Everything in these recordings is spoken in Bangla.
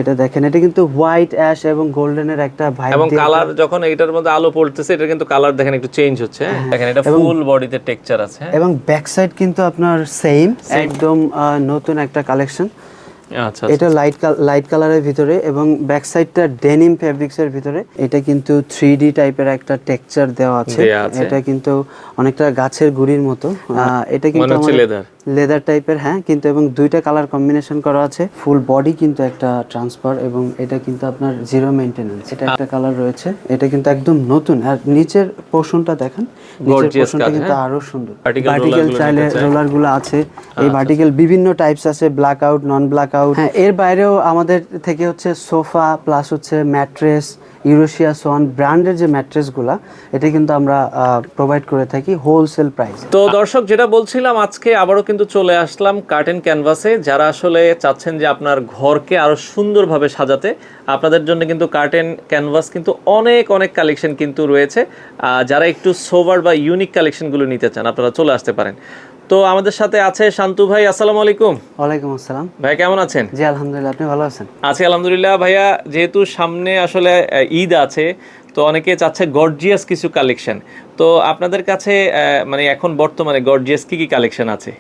এটা দেখেন, এটা কিন্তু হোয়াইট অ্যাশ এবং গোল্ডেনের একটা ভাইব এবং কালার যখন এটার মধ্যে আলো পড়তেছে এটা কিন্তু কালার দেখেন একটু চেঞ্জ হচ্ছে। দেখেন এটা ফুল বডিতে টেক্সচার আছে এবং ব্যাক সাইড কিন্তু আপনার সেম একদম নতুন একটা কালেকশন। আচ্ছা, এটা লাইট কালারের ভিতরে এবং ব্যাক সাইডটা ডেনিম ফেব্রিক্সের ভিতরে। এটা কিন্তু 3D টাইপের একটা টেক্সচার দেওয়া আছে। এটা কিন্তু অনেকটা গাছের গুড়ির মতো। এটা কিন্তু লেদার টাইপের, হ্যাঁ, কিন্তু এবং দুইটা কালার কম্বিনেশন করা আছে। ফুল বডি কিন্তু একটা ট্রান্সফার এবং এটা কিন্তু আপনার জিরো মেইনটেনেন্স। এটা একটা কালার রয়েছে, এটা কিন্তু একদম নতুন। আর নিচের পোরশনটা দেখেন, নিচের পোরশনটা কিন্তু আরো সুন্দর। ভার্টিক্যাল চাইলে রোলারগুলো আছে। এই ভার্টিক্যাল বিভিন্ন টাইপস আছে, ব্ল্যাক আউট, নন ব্ল্যাক আউট। হ্যাঁ, এর বাইরেও আমাদের থেকে হচ্ছে সোফা প্লাস হচ্ছে ম্যাট্রেস, ইউরোশিয়া সোয়ান ব্র্যান্ডের যে ম্যাট্রেসগুলো, এটা কিন্তু আমরা প্রোভাইড করে থাকি হোলসেল প্রাইস। তো দর্শক, যেটা বলছিলাম, আজকে আবারও কিন্তু চলে আসলাম কার্টেন ক্যানভাসে। যারা আসলে চাচ্ছেন যে আপনার ঘরকে আরো সুন্দরভাবে সাজাতে, আপনাদের জন্য কিন্তু কার্টেন ক্যানভাস কিন্তু অনেক অনেক কালেকশন কিন্তু রয়েছে। যারা একটু সোভার বা ইউনিক কালেকশনগুলো নিতে চান, আপনারা চলে আসতে পারেন। তো আমাদের সাথে আছে শান্তু ভাই। আসসালামু আলাইকুম। ওয়ালাইকুম আসসালাম ভাই, কেমন আছেন? জি আলহামদুলিল্লাহ, আপনি ভালো আছেন? আছি আলহামদুলিল্লাহ। ভাইয়া, যেহেতু সামনে আসলে ঈদ আছে, তো অনেকে চাচ্ছে গর্জিয়াস কিছু কালেকশন। তো আপনাদের কাছে মানে এখন বর্তমানে গর্জিয়াস কি কি কালেকশন আছে?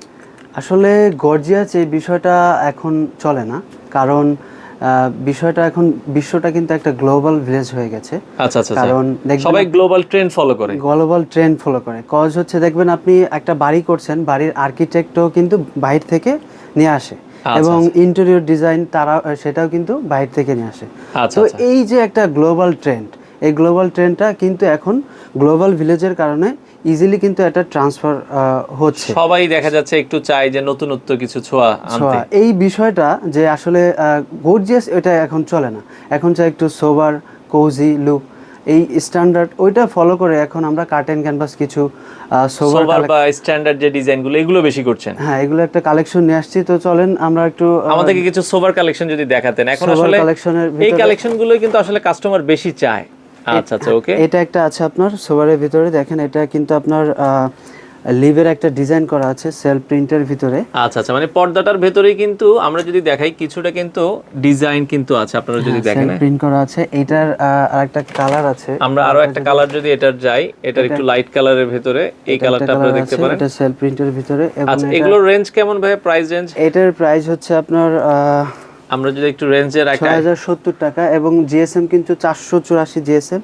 আসলে গর্জিয়াস এই বিষয়টা এখন চলে না, কারণ বিষয়টা এখন বিশ্বটা কিন্তু একটা গ্লোবাল ভিলেজ হয়ে গেছে। আচ্ছা আচ্ছা, কারণ সবাই গ্লোবাল ট্রেন্ড ফলো করে। কজ হচ্ছে, দেখবেন আপনি একটা বাড়ি করছেন, বাড়ির আর্কিটেক্টও কিন্তু বাইরে থেকে নিয়ে আসে এবং ইন্টেরিয়র ডিজাইন তারা সেটাও কিন্তু বাইরে থেকে নিয়ে আসে। তো এই যে একটা গ্লোবাল ট্রেন্ড, এই গ্লোবাল ট্রেন্ডটা কিন্তু এখন গ্লোবাল ভিলেজের কারণে ইজিলি কিন্তু এটা ট্রান্সফার হচ্ছে। সবাই দেখা যাচ্ছে একটু চাই যে নতুনত্ব কিছু ছোঁয়া আনতে। এই বিষয়টা যে আসলে গর্জিয়াস, এটা এখন চলে না। এখন চাই একটু সোবার কোজি লুক, এই স্ট্যান্ডার্ড ওইটা ফলো করে এখন আমরা কার্টেন ক্যানভাস কিছু সোবার বা স্ট্যান্ডার্ড যে ডিজাইনগুলো, এগুলো বেশি করছেন। হ্যাঁ, এগুলো একটা কালেকশন নিয়ে আসছি। তো চলেন আমরা একটু আমাদেরকে কিছু সোবার কালেকশন যদি দেখাতেন। এখন আসলে এই কালেকশনগুলো কিন্তু আসলে কাস্টমার বেশি চায়। আচ্ছা আচ্ছা, ওকে। এটা একটা আছে আপনার সোবারের ভিতরে, দেখেন এটা কিন্তু আপনার লিভের একটা ডিজাইন করা আছে সেলফ প্রিন্টের ভিতরে। আচ্ছা আচ্ছা, মানে পর্দাটার ভেতরেই কিন্তু আমরা যদি দেখাই কিছুটা কিন্তু ডিজাইন কিন্তু আছে, আপনারা যদি দেখেন সেলফ প্রিন্ট করা আছে। এটার আরেকটা কালার আছে, আমরা আরো একটা কালার যদি এটার যাই, এটার একটু লাইট কালারের ভিতরে এই কালারটা আপনারা দেখতে পারেন। এটা সেলফ প্রিন্টের ভিতরে। আচ্ছা, এগুলোর রেঞ্জ কেমন ভাই? Price range? এটার প্রাইস হচ্ছে আপনার আমরা যদি একটু রেঞ্জে রাখি 6070 টাকা এবং জিএসএম কিন্তু 484 জিএসএম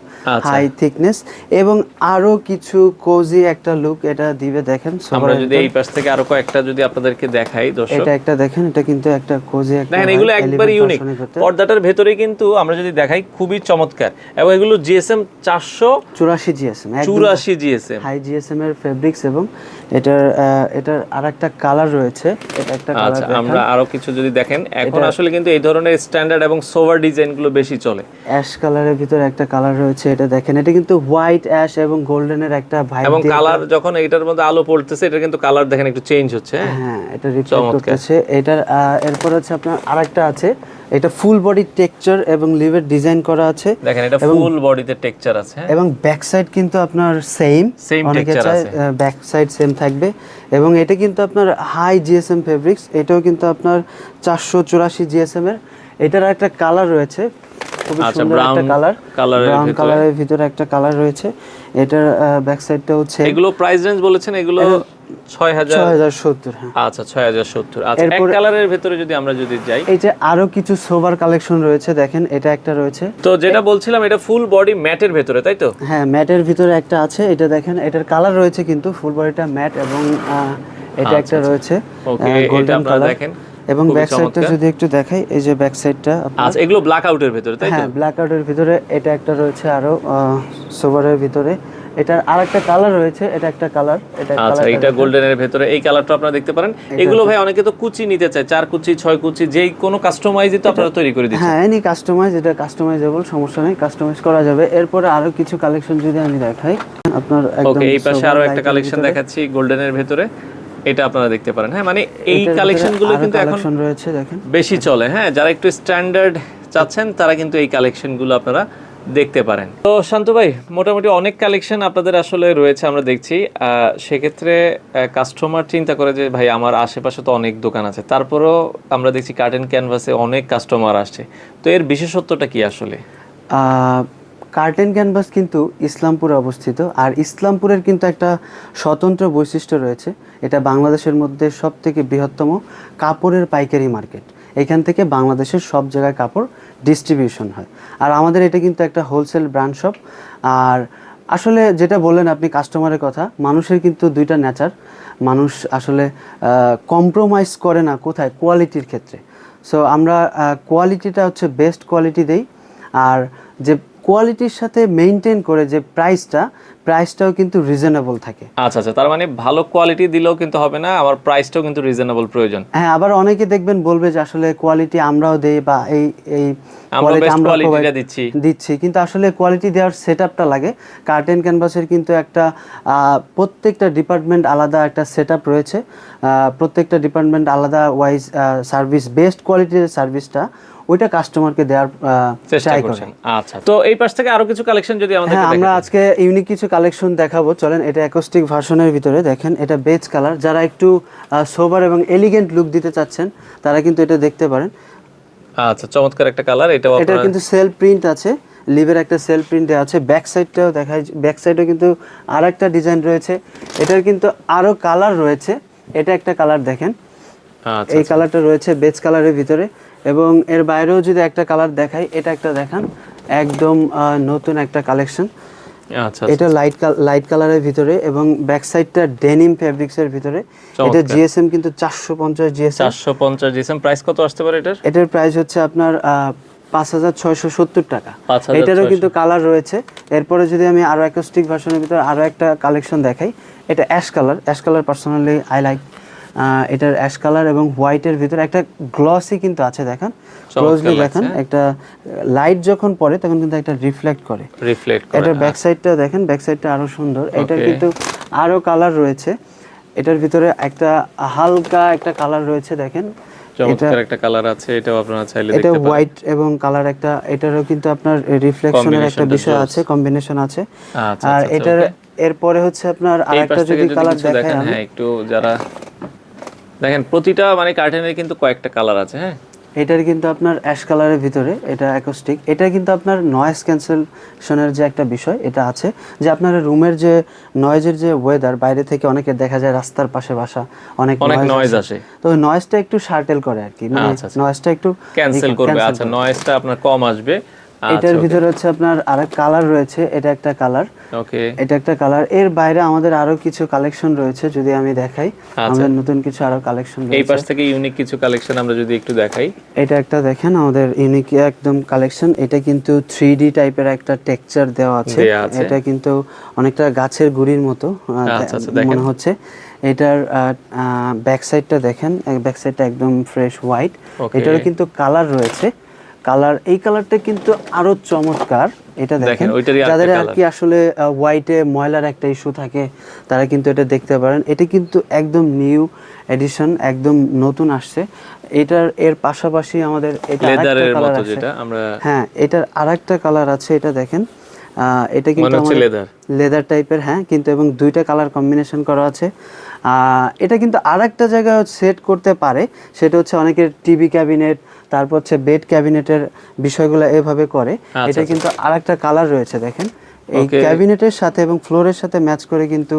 হাই থিকনেস এবং আরো কিছু কোজি একটা লুক এটা দিবে। দেখেন, আমরা যদি এই পাশ থেকে আরো কয়েকটা যদি আপনাদেরকে দেখাই দর্শক, এটা একটা দেখেন, এটা কিন্তু একটা কোজি একটা, দেখেন এগুলো একবারে ইউনিক। পর্দাটার ভেতরে কিন্তু আমরা যদি দেখাই খুবই চমৎকার, এবং এগুলো GSM 484 GSM, 84 GSM high GSM এর ফেব্রিক্স এবং এটার আরেকটা কালার রয়েছে। এটা একটা কালার। আচ্ছা, আমরা আরো কিছু যদি দেখেন, এখন আসলে কিন্তু এই ধরনের স্ট্যান্ডার্ড এবং সোভার ডিজাইনগুলো বেশি চলে। অ্যাশ কালারের ভিতরে একটা কালার রয়েছে, এটা দেখেন, এটা কিন্তু হোয়াইট অ্যাশ এবং গোল্ডেনের একটা ভাইব। এবং কালার যখন এটার মধ্যে আলো পড়তেছে এটা কিন্তু কালার দেখেন একটু চেঞ্জ হচ্ছে। হ্যাঁ, এটা রিফ্লেক্ট করতেছে। এটার এরপর হচ্ছে আপনার আরেকটা আছে, এটা ফুল বডি টেক্সচার এবং লিভের ডিজাইন করা আছে। দেখেন এটা ফুল বডিতে টেক্সচার আছে এবং ব্যাক সাইড কিন্তু আপনার সেম টেক্সচার আছে, ব্যাক সাইড সেম থাকবে এবং এটা কিন্তু আপনার হাই জিএসএম ফেব্রিক্স। এটাও কিন্তু আপনার 484 জিএসএম এর। এটার একটা কালার রয়েছে, খুব সুন্দর একটা কালার, ব্রাউন কালারের ভিতরে একটা কালার রয়েছে। এটার ব্যাক সাইডটা হচ্ছে, এগুলো প্রাইস রেঞ্জ বলেছেন এগুলো 6070। হ্যাঁ, আচ্ছা 6070। আচ্ছা, এক কালারের ভিতরে যদি আমরা যদি যাই, এই যে আরো কিছু সোভার কালেকশন রয়েছে, দেখেন এটা একটা রয়েছে। তো যেটা বলছিলাম এটা ফুল বডি ম্যাটের ভিতরে, তাই তো? হ্যাঁ, ম্যাটের ভিতরে একটা আছে, এটা দেখেন, এটার কালার রয়েছে কিন্তু ফুল বডিটা ম্যাট এবং এটা একটা রয়েছে গোল্ডেন কালার দেখেন। এবং ব্যাক সাইডটা যদি একটু দেখাই, এই যে ব্যাক সাইডটা আচ্ছা, এগুলো ব্ল্যাক আউটের ভিতরে, তাই তো? হ্যাঁ, ব্ল্যাক আউটের ভিতরে এটা একটা রয়েছে, আরো সোভারের ভিতরে এটার আরেকটা কালার রয়েছে, এটা একটা কালার। আচ্ছা, এটা গোল্ডেনের ভিতরে এই কালারটা আপনারা দেখতে পারেন। এগুলো ভাই অনেকে তো কুচি নিতে চায়, 4 কুচি 6 কুচি, যেই কোনো কাস্টমাইজই তো আপনারা তৈরি করে দিচ্ছেন। হ্যাঁ, এনি কাস্টমাইজ, এটা কাস্টমাইজেবল, সমস্যা নেই, কাস্টমাইজ করা যাবে। এরপরে আরো কিছু কালেকশন যদি আমি দেখাই আপনার একদম। ওকে, এই পাশে আরো একটা কালেকশন দেখাচ্ছি গোল্ডেনের ভিতরে, এটা আপনারা দেখতে পারেন। হ্যাঁ, মানে এই কালেকশনগুলো কিন্তু এখন রয়েছে, দেখেন বেশি চলে। হ্যাঁ, যারা একটু স্ট্যান্ডার্ড চাচ্ছেন তারা কিন্তু এই কালেকশনগুলো আপনারা দেখতে পারেন। তো শান্ত ভাই, মোটামুটি অনেক কালেকশন আপনাদের আসলে রয়েছে আমরা দেখছি। সেক্ষেত্রে কাস্টমার চিন্তা করে যে ভাই আমার আশেপাশে তো অনেক দোকান আছে, তারপরেও আমরা দেখছি কার্টেন ক্যানভাসে অনেক কাস্টমার আসছে। তো এর বিশেষত্বটা কি আসলে? কার্টেন ক্যানভাস কিন্তু ইসলামপুরে অবস্থিত, আর ইসলামপুরের কিন্তু একটা স্বতন্ত্র বৈশিষ্ট্য রয়েছে। এটা বাংলাদেশের মধ্যে সবথেকে বৃহত্তম কাপড়ের পাইকারি মার্কেট। এখান থেকে বাংলাদেশের সব জায়গায় কাপড় ডিস্ট্রিবিউশন হয়। আর আমাদের এটা কিন্তু একটা হোলসেল ব্র্যান্ড শপ। আর আসলে যেটা বললেন আপনি কাস্টমারের কথা, মানুষের কিন্তু দুইটা নেচার। মানুষ আসলে কম্প্রোমাইজ করে না কোথায়, কোয়ালিটির ক্ষেত্রে। সো আমরা কোয়ালিটিটা হচ্ছে বেস্ট কোয়ালিটি দেই। আর যে কোয়ালিটির সাথে মেইনটেইন করে যে প্রাইসটাও কিন্তু রিজনেবল থাকে। আচ্ছা আচ্ছা, তার মানে ভালো কোয়ালিটি দিলেও কিন্তু হবে না, আমার প্রাইসটাও কিন্তু রিজনেবল প্রয়োজন। হ্যাঁ, আবার অনেকে দেখবেন বলবে যে আসলে কোয়ালিটি আমরাও দেই বা এই কোয়ালিটি আমরা দিচ্ছি, কিন্তু আসলে কোয়ালিটি দেওয়ার সেটআপটা লাগে। কার্টেন ক্যানভাসের কিন্তু একটা প্রত্যেকটা ডিপার্টমেন্ট আলাদা একটা সেটআপ রয়েছে। প্রত্যেকটা ডিপার্টমেন্ট আলাদা ওয়াইজ সার্ভিস, বেস্ট কোয়ালিটির সার্ভিসটা ওইটা কাস্টমারকে দেওয়ার চেষ্টা করছেন। আচ্ছা, তো এই পাশ থেকে আরো কিছু কালেকশন যদি আমাদের দেখান। আমরা আজকে ইউনিক কিছু কালেকশন দেখাবো, চলেন। এটা অ্যাকোস্টিক ভার্সনের ভিতরে দেখেন, এটা বেজ কালার। যারা একটু সোবার এবং এলিগেন্ট লুক দিতে চাচ্ছেন তারা কিন্তু এটা দেখতে পারেন। আচ্ছা, চমৎকার একটা কালার। এটা কিন্তু সেল প্রিন্ট আছে, লিভের একটা সেল প্রিন্ট আছে। ব্যাক সাইডটাও দেখায়, ব্যাক সাইডেও কিন্তু আরেকটা ডিজাইন রয়েছে। এটার কিন্তু আরো কালার রয়েছে। এটা একটা কালার দেখেন, এই কালারটা রয়েছে বেজ কালারের ভিতরে। এবং এর বাইরেও যদি একটা কালার দেখাই, এটা একটা দেখান, একদম নতুন একটা কালেকশন। আচ্ছা, এটা লাইট কালারের ভিতরে এবং ব্যাক সাইডটা ডেনিম ফেব্রিক্সের ভিতরে। এটা জিএসএম কিন্তু 450 জিএসএম। প্রাইস কত আসতে পারে এটার? এটার প্রাইস হচ্ছে আপনার 5670 টাকা। এটারও কিন্তু কালার রয়েছে। এরপরে যদি আমি আরো অ্যাকোস্টিক ভার্সনের ভিতরে আরো একটা কালেকশন দেখাই, এটা ash colour personally I like. এটার অ্যাশ কালার এবং হোয়াইটের ভিতরে একটা গ্লসি কিন্তু আছে, দেখেন ক্লোজলি দেখেন। একটা লাইট যখন পড়ে তখন কিন্তু একটা রিফ্লেক্ট করে। এটার ব্যাক সাইডটা দেখেন, ব্যাক সাইডটা আরো সুন্দর। এটার কিন্তু আরো কালার রয়েছে। এটার ভিতরে একটা হালকা একটা কালার রয়েছে, দেখেন চমৎকার একটা কালার আছে। এটাও আপনারা চাইলে দেখতে এটা পারেন। হোয়াইট এবং কালার একটা, এটারও কিন্তু আপনার রিফ্লেকশনের একটা বিষয় আছে, কম্বিনেশন আছে। আর এটার এরপরে হচ্ছে আপনার আরেকটা যদি কালার দেখেন, হ্যাঁ একটু যারা দেখেন, প্রতিটা মানে কার্টেনের কিন্তু কয়েকটা কালার আছে। হ্যাঁ, এটার কিন্তু আপনার অ্যাশ কালারের ভিতরে, এটা অ্যাকোস্টিক। এটা কিন্তু আপনার নয়েজ ক্যান্সেলেশনের যে একটা বিষয় এটা আছে, যে আপনার রুমের যে নয়েজের যে ওয়েদার, বাইরে থেকে অনেকে দেখা যায় রাস্তার পাশে বাসা, অনেক নয়েজ আসে, তো ওই নয়েজটা একটু শার্টেল করে আর কি, মানে নয়েজটা একটু ক্যান্সেল করবে। আচ্ছা, নয়েজটা আপনার কম আসবে। এটার ভিতরে হচ্ছে আপনার আরেক কালার রয়েছে, এটা একটা কালার। ওকে, এটা একটা কালার। এর বাইরে আমাদের আরো কিছু কালেকশন রয়েছে, যদি আমি দেখাই আমাদের নতুন কিছু আরো কালেকশন রয়েছে। এই পাশ থেকে ইউনিক কিছু কালেকশন আমরা যদি একটু দেখাই, এটা একটা দেখেন আমাদের ইউনিক একদম কালেকশন। এটা কিন্তু 3D টাইপের একটা টেক্সচার দেওয়া আছে। এটা কিন্তু অনেকটা গাছের গুড়ির মতো মনে হচ্ছে। এটার ব্যাক সাইডটা দেখেন, ব্যাক সাইডটা একদম ফ্রেশ হোয়াইট। এটারও কিন্তু কালার রয়েছে। এই কালারটা কিন্তু আরো চমৎকার। এটা দেখেন, যাদের আর কি আসলে হোয়াইটে ময়লার একটা ইস্যু থাকে তারা কিন্তু এটা দেখতে পারেন। এটা কিন্তু একদম নিউ এডিশন, একদম নতুন আসছে। এর পাশাপাশি আমাদের এটা আরেকটা কালার আছে, হ্যাঁ এটার আরেকটা কালার আছে। এটা দেখেন, এটা কিন্তু লেদার টাইপের, হ্যাঁ কিন্তু, এবং দুইটা কালার কম্বিনেশন করা আছে। এটা কিন্তু আরেকটা জায়গায় সেট করতে পারে, সেটা হচ্ছে অনেকের টিভি ক্যাবিনেট, তারপর হচ্ছে বেড ক্যাবিনেটের বিষয়গুলো এভাবে করে। এটা কিন্তু আরেকটা কালার রয়েছে, দেখেন এই ক্যাবিনেটের সাথে এবং ফ্লোরের সাথে ম্যাচ করে কিন্তু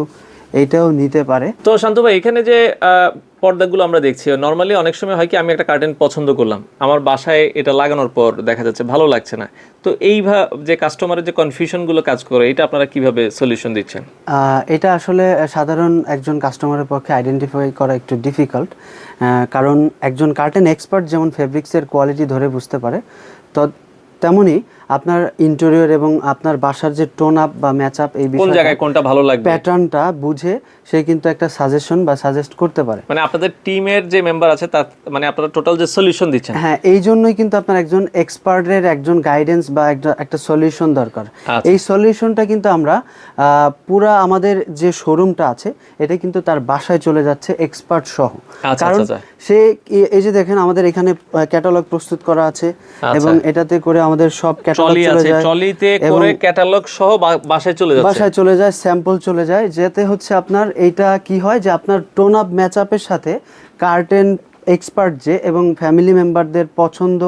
এইটাও নিতে পারে। তো শান্ত ভাই, এখানে যে পর্দাগুলো আমরা দেখছি, নরমালি অনেক সময় হয় কি, আমি একটা কার্টেন পছন্দ করলাম, আমার বাসায় এটা লাগানোর পর দেখা যাচ্ছে ভালো লাগছে না। তো এইভাবে যে কাস্টমারের যে কনফিউশনগুলো কাজ করে, এটা আপনারা কিভাবে সলিউশন দিচ্ছেন? এটা আসলে সাধারণ একজন কাস্টমারের পক্ষে আইডেন্টিফাই করা একটু ডিফিকাল্ট, কারণ একজন কার্টেন এক্সপার্ট যেমন ফেব্রিক্সের কোয়ালিটি ধরে বুঝতে পারে, তো তেমনি আপনার ইন্টেরিয়র এবং আপনার বাসার যে টোন আপ বা ম্যাচ আপ, এই কোন জায়গায় কোনটা ভালো লাগবে, প্যাটার্নটা বুঝে সে কিন্তু একটা সাজেশন বা সাজেস্ট করতে পারে। মানে আপনাদের টিমের যে মেম্বার আছে তার, মানে আপনারা টোটাল যে সলিউশন দিচ্ছেন, হ্যাঁ এই জন্যই কিন্তু আপনার একজন এক্সপার্টের একজন গাইডেন্স বা একটা সলিউশন দরকার। এই সলিউশনটা কিন্তু আমরা পুরা আমাদের যে শোরুমটা আছে এটা কিন্তু তার বাসায় চলে যাচ্ছে এক্সপার্ট সহ। কারণ সে এই যে দেখেন আমাদের এখানে ক্যাটালগ প্রস্তুত করা আছে এবং এটাতে করে আমাদের সব ক্যাটালগ ট্রলি চলে আছে, যায়, ট্রলিতে করে ক্যাটালগ সহ বাসায় চলে যাচ্ছে। বাসায় চলে যায়, স্যাম্পল চলে যায়, যেতে হচ্ছে আপনার এইটা কি হয় যে আপনার টোন আপ ম্যাচ আপের সাথে কার্টেন এক্সপার্ট যে এবং ফ্যামিলি মেম্বারদের পছন্দ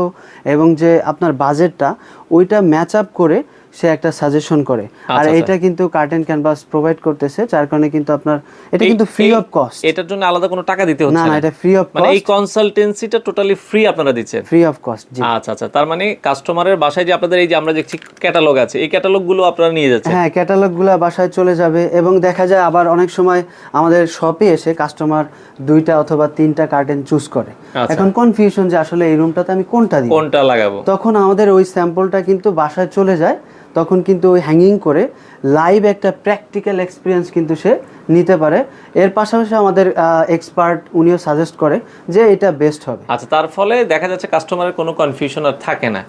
এবং যে আপনার বাজেটটা ওইটা ম্যাচ আপ করে সে একটা সাজেশন করে। আর এটা কিন্তু কার্টেন ক্যানভাস প্রোভাইড করতেছে, যার কারণে কিন্তু আপনার এটা কিন্তু ফ্রি অফ কস্ট। এটার জন্য আলাদা কোনো টাকা দিতে হচ্ছে না, না, এটা ফ্রি অফ মানে কস্ট, এই কনসালটেন্সিটা টোটালি ফ্রি আপনারা দিচ্ছেন? ফ্রি অফ কস্ট, জি। আচ্ছা আচ্ছা, তার মানে কাস্টমারের বাসায় যে আপনাদের এই যে আমরা দেখছি ক্যাটালগ আছে, এই ক্যাটালগ গুলো আপনারা নিয়ে যাচ্ছেন? হ্যাঁ, ক্যাটালগ গুলো বাসায় চলে যাবে এবং দেখা যায় আবার অনেক সময় আমাদের শপে এসে কাস্টমার 2টা অথবা 3টা কার্টেন চুজ করে। এখন কনফিউশন যে আসলে এই রুমটাতে আমি কোনটা দিব, কোনটা লাগাবো, তখন আমাদের ওই স্যাম্পলটা কিন্তু বাসায় চলে যায়, তখন কিন্তু ওই হ্যাঙ্গিং করে লাইভ একটা প্র্যাকটিক্যাল এক্সপিরিয়েন্স কিন্তু সে নিতে পারে। এর পাশাপাশি আমাদের এক্সপার্ট উনিও সাজেস্ট করে যে এটা বেস্ট হবে। আচ্ছা, তার ফলে দেখা যাচ্ছে কাস্টমারের কোনো কনফিউশন আর থাকে না,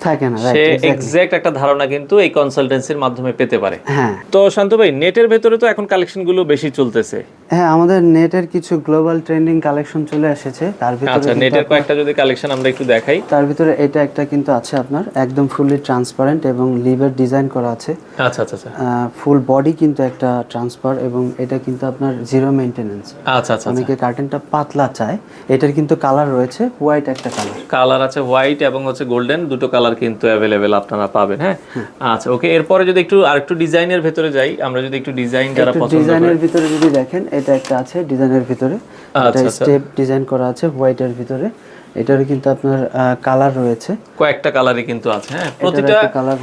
সে এক্সাক্ট একটা ধারণা কিন্তু এই কনসালটেন্সির মাধ্যমে পেতে পারে। হ্যাঁ। তো শান্ত ভাই, নেটের ভেতরে তো এখন কালেকশন গুলো বেশি চলতেছে। হ্যাঁ, আমাদের নেটের কিছু গ্লোবাল ট্রেন্ডিং কালেকশন চলে এসেছে, তার ভিতরে আচ্ছা, নেটের কয়েকটা যদি কালেকশন আমরা একটু দেখাই। তার ভিতরে এটা একটা কিন্তু আছে আপনার একদম ফুললি ট্রান্সপারেন্ট এবং লিভের ডিজাইন করা আছে। আচ্ছা আচ্ছা আচ্ছা, ফুল বডি কিন্তু একটা ট্রান্সফার এবং এটা কিন্তু আপনার জিরো মেইনটেনেন্স। আচ্ছা আচ্ছা, অনেকে কার্টেনটা পাতলা চায়। এটার কিন্তু কালার রয়েছে হোয়াইট, একটা কালার আছে হোয়াইট এবং হচ্ছে গোল্ডেন, দুটো কালার কিন্তু অ্যাভেলেবেল আপনারা পাবেন। হ্যাঁ, আচ্ছা ওকে। এরপরে যদি একটু আরেকটু ডিজাইনের ভেতরে যাই, আমরা যদি একটু ডিজাইন যারা পছন্দ করে, ডিজাইনের ভিতরে যদি দেখেন, এটা একটা আছে ডিজাইনের ভিতরে, এটা স্টেপ ডিজাইন করা আছে হোয়াইটের ভিতরে। এটারও কিন্তু আপনার কালার রয়েছে, কয়েকটা কালারই কিন্তু আছে। হ্যাঁ, প্রতিটা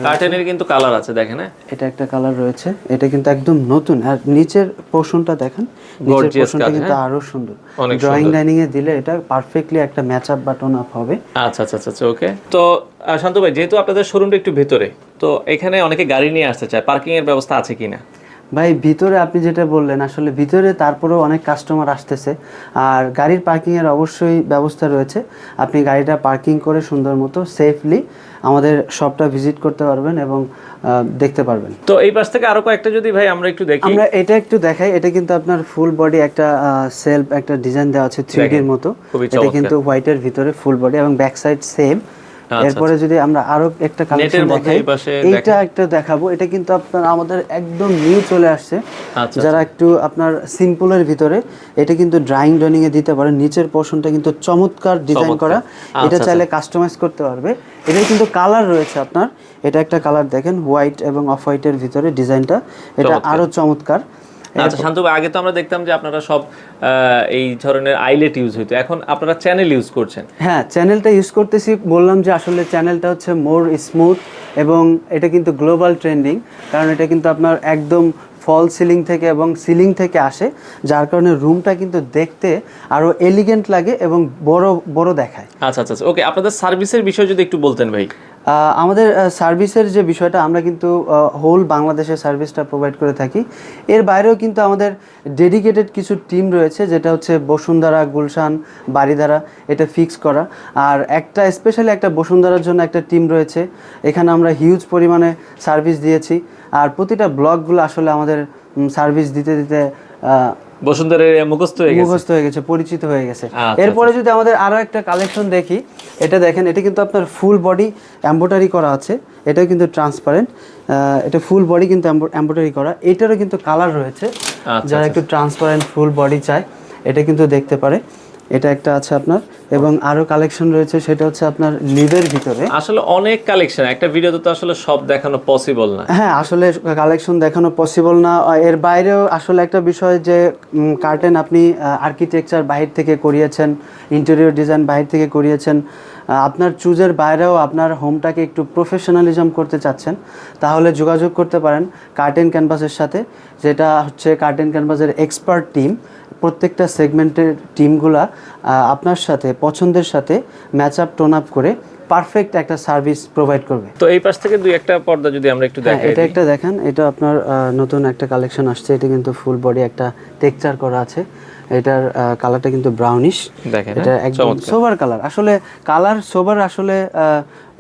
কার্টেনের কিন্তু কালার আছে, দেখেন। হ্যাঁ, এটা একটা কালার রয়েছে, এটা কিন্তু একদম নতুন। আর নিচের পোরশনটা দেখেন, নিচের পোরশনটা কিন্তু আরো সুন্দর, ড্রয়িং ডাইনিং এ দিলে এটা পারফেক্টলি একটা ম্যাচ আপ বা টোন আপ হবে। আচ্ছা আচ্ছা আচ্ছা, ওকে। তো শান্ত ভাই, যেহেতু আপনাদের শোরুমটা একটু ভেতরে, তো এখানে অনেকে গাড়ি নিয়ে আসতে চায়, পার্কিং এর ব্যবস্থা আছে কিনা? ভাই, ভিতরে আপনি যেটা বললেন, আসলে ভিতরে তারপরেও অনেক কাস্টমার আসতেছে, আর গাড়ির পার্কিংয়ের অবশ্যই ব্যবস্থা রয়েছে। আপনি গাড়িটা পার্কিং করে সুন্দর মতো সেফলি আমাদের শপটা ভিজিট করতে পারবেন এবং দেখতে পারবেন। তো এই পাশ থেকে আরো কয়েকটা যদি ভাই আমরা একটু দেখি। আমরা এটা একটু দেখাই। এটা কিন্তু আপনার ফুল বডি একটা সেলফ একটা ডিজাইন দেওয়া আছে 3D এর মতো। এটা কিন্তু হোয়াইটের ভিতরে ফুল বডি এবং ব্যাক সাইড সেম। এরপরে যদি আমরা আরো একটা কালেকশন দেখাই, এইটা একটা দেখাবো। এটা কিন্তু আপনার আমাদের একদম নিউ চলে আসছে, যারা একটু আপনার সিম্পলের ভিতরে, এটা কিন্তু ড্রয়িং ডাইনিং এ দিতে পারেন। নিচের পোরশনটা কিন্তু চমৎকার ডিজাইন করা, এটা চাইলে কাস্টমাইজ করতে পারবে। এটা কিন্তু কালার রয়েছে আপনার, এটা একটা কালার দেখেন হোয়াইট এবং অফ হোয়াইটের ভিতরে ডিজাইনটা, এটা আরো চমৎকার। আচ্ছা শান্ত ভাই, আগে তো আমরা দেখতাম যে আপনারা সব এই ধরনের আইলেট ইউজ হইতো, এখন আপনারা চ্যানেল ইউজ করছেন। হ্যাঁ, চ্যানেলটা ইউজ করতেছি। বললাম যে আসলে চ্যানেলটা হচ্ছে মোর স্মুথ এবং এটা কিন্তু গ্লোবাল ট্রেন্ডিং, কারণ এটা কিন্তু আপনার একদম ফল সিলিং থেকে এবং সিলিং থেকে আসে, যার কারণে রুমটা কিন্তু দেখতে আরো এলিগেন্ট লাগে এবং বড় বড় দেখায়। আচ্ছা আচ্ছা, ওকে। আপনাদের সার্ভিসের বিষয় যদি একটু বলতেন ভাই। আমাদের সার্ভিসের যে বিষয়টা, আমরা কিন্তু হোল বাংলাদেশে সার্ভিসটা প্রোভাইড করে থাকি। এর বাইরেও কিন্তু আমাদের ডেডিকেটেড কিছু টিম রয়েছে, যেটা হচ্ছে বসুন্ধরা, গুলশান, বারিধারা, এটা ফিক্স করা। আর একটা স্পেশালি একটা বসুন্ধরার জন্য একটা টিম রয়েছে, এখানে আমরা হিউজ পরিমাণে সার্ভিস দিয়েছি। আর প্রতিটা ব্লকগুলো আসলে আমাদের সার্ভিস দিতে দিতে বসুন্ধরার মুখস্থ হয়ে গেছে, পরিচিত হয়ে গেছে। এরপরে যদি আমাদের আরো একটা কালেকশন দেখি, এটা দেখেন, এটা কিন্তু আপনার ফুল বডি এমব্রয়ডারি করা আছে, এটাও কিন্তু ট্রান্সপারেন্ট, এটা ফুল বডি কিন্তু এমব্রয়ডারি করা। এটারও কিন্তু কালার রয়েছে, যারা একটু ট্রান্সপারেন্ট ফুল বডি চায় এটা কিন্তু দেখতে পারে। এটা একটা আছে আপনার, এবং আরো কালেকশন রয়েছে, সেটা হচ্ছে আপনার লিভের ভিতরে। আসলে অনেক কালেকশন, একটা ভিডিওতে তো আসলে সব দেখানো পসিবল না। হ্যাঁ, আসলে কালেকশন দেখানো পসিবল না। এর বাইরেও আসলে একটা বিষয় যে কার্টেন আপনি আর্কিটেকচার বাহির থেকে করিয়েছেন, ইন্টেরিয়র ডিজাইন বাহির থেকে করিয়েছেন, আপনার চুজের বাইরেও আপনার হোমটাকে একটু প্রফেশনালিজম করতে চাচ্ছেন, তাহলে যোগাযোগ করতে পারেন কার্টেন ক্যানভাসের সাথে, যেটা হচ্ছে কার্টেন ক্যানভাসের এক্সপার্ট টিম। প্রত্যেকটা সেগমেন্টের টিমগুলা আপনার সাথে পছন্দের সাথে ম্যাচ আপ টোন আপ করে পারফেক্ট একটা সার্ভিস প্রোভাইড করবে। তো এই পাশ থেকে দুই একটা পর্দা যদি আমরা একটু দেখাই। এটা একটা দেখেন, এটা আপনার নতুন একটা কালেকশন আসছে, এটা কিন্তু ফুল বডি একটা টেক্সচার করা আছে, এটার কালারটা কিন্তু ব্রাউনিশ, দেখেন এটা একদম সোবার কালার। আসলে কালার সোবার, আসলে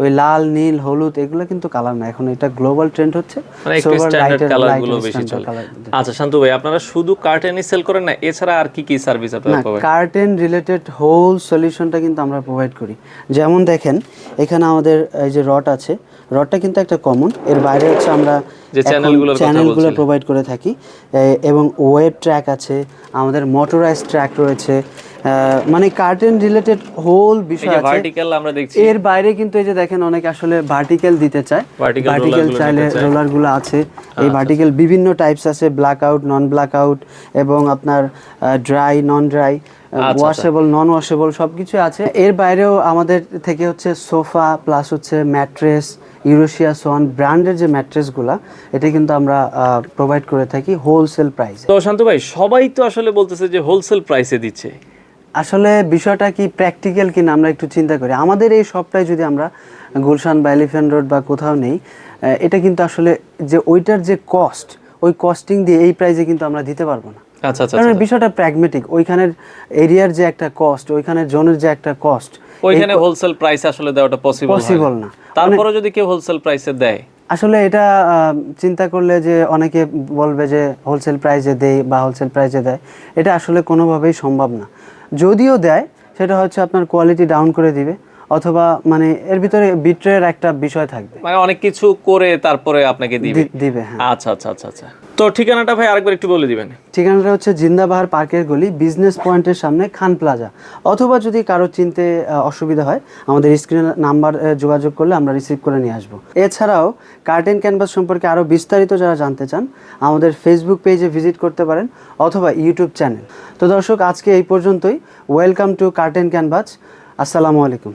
ওই লাল নীল হলুদ এগুলো কিন্তু কালার না, এখন এটা গ্লোবাল ট্রেন্ড হচ্ছে, মানে একটু স্ট্যান্ডার্ড কালারগুলো বেশি চলে। আচ্ছা শান্তু ভাই, আপনারা শুধু কার্টেনই সেল করেন না, এছাড়া আর কি কি সার্ভিস আপনারা প্রোভাইড? কার্টেন রিলেটেড হোল সলিউশনটা কিন্তু আমরা প্রোভাইড করি। যেমন দেখেন এখানে আমাদের এই যে রড আছে, রডটা কিন্তু একটা কমন, এর বাইরে হচ্ছে আমরা যে চ্যানেলগুলো প্রোভাইড করে থাকি, এবং ওয়েব ট্র্যাক আছে, আমাদের মোটরাইজ ট্র্যাক রয়েছে, মানে কার্টেন রিলেটেড হোল বিষয় আছে। ভার্টিক্যাল আমরা দেখছি, এর বাইরে কিন্তু এই যে দেখেন অনেকে আসলে ভার্টিক্যাল দিতে চায়, ভার্টিক্যাল চাইলে রোলারগুলো আছে। এই ভার্টিক্যাল বিভিন্ন টাইপস আছে, ব্ল্যাক আউট, নন ব্ল্যাক আউট, এবং আপনার ড্রাই, নন ড্রাই, ওয়াশেবল, নন ওয়াশেবল সবকিছু আছে। এর বাইরেও আমাদের থেকে হচ্ছে সোফা প্লাস হচ্ছে ম্যাট্রেস, ইউরোশিয়া সোয়ান ব্র্যান্ডের যে ম্যাট্রেসগুলো, এটা কিন্তু আমরা প্রোভাইড করে থাকি হোলসেল প্রাইসে। তো শান্তু ভাই, সবাই তো আসলে বলতেছে যে হোলসেল প্রাইসে দিচ্ছে, আসলে বিষয়টা কি প্র্যাকটিক্যাল কিনা আমরা একটু চিন্তা করি। আমাদের এই শপটাই যদি আমরা গুলশান বা এলিফ্যান্ট রোড বা কোথাও নেই, এটা কিন্তু আসলে যে ওইটার যে কস্ট, ওই কস্টিং দিয়ে এই প্রাইসে কিন্তু আমরা দিতে পারবো না। আচ্ছা আচ্ছা, কারণ বিষয়টা প্র্যাগমেটিক, ওইখানের এরিয়ার যে একটা কস্ট, ওইখানের জোনের যে একটা কস্ট, ওইখানে হোলসেল প্রাইস আসলে দেওয়াটা পসিবল না। তারপরে যদি কেউ হোলসেল প্রাইসে দেয়, আসলে এটা চিন্তা করলে যে অনেকে বলবে যে হোলসেল প্রাইসে দেয় বা হোলসেল প্রাইসে দেয়, এটা আসলে কোনোভাবেই সম্ভব না। যদিও দেয়, সেটা হচ্ছে আপনার কোয়ালিটি ডাউন করে দিবে, অথবা মানে এর ভিতরে বিট্রের একটা বিষয় থাকবে, মানে অনেক কিছু করে তারপরে আপনাকে দিবে। হ্যাঁ। আচ্ছা আচ্ছা আচ্ছা আচ্ছা। তো ঠিকানাটা ভাই আরেকবার একটু বলে দিবেন। ঠিকানাটা হচ্ছে জিন্দাবাহার পার্কের গলি, বিজনেস পয়েন্টের সামনে খান প্লাজা। অথবা যদি কারো চিনতে অসুবিধা হয়, আমাদের স্ক্রিনের নাম্বার যোগাযোগ করলে আমরা রিসিভ করে নিয়ে আসবো। এছাড়াও কার্টেন ক্যানভাস সম্পর্কে আরও বিস্তারিত যারা জানতে চান, আমাদের ফেসবুক পেজে ভিজিট করতে পারেন, অথবা ইউটিউব চ্যানেল। তো দর্শক, আজকে এই পর্যন্তই। Welcome to curtain canvas. আসসালামু আলাইকুম।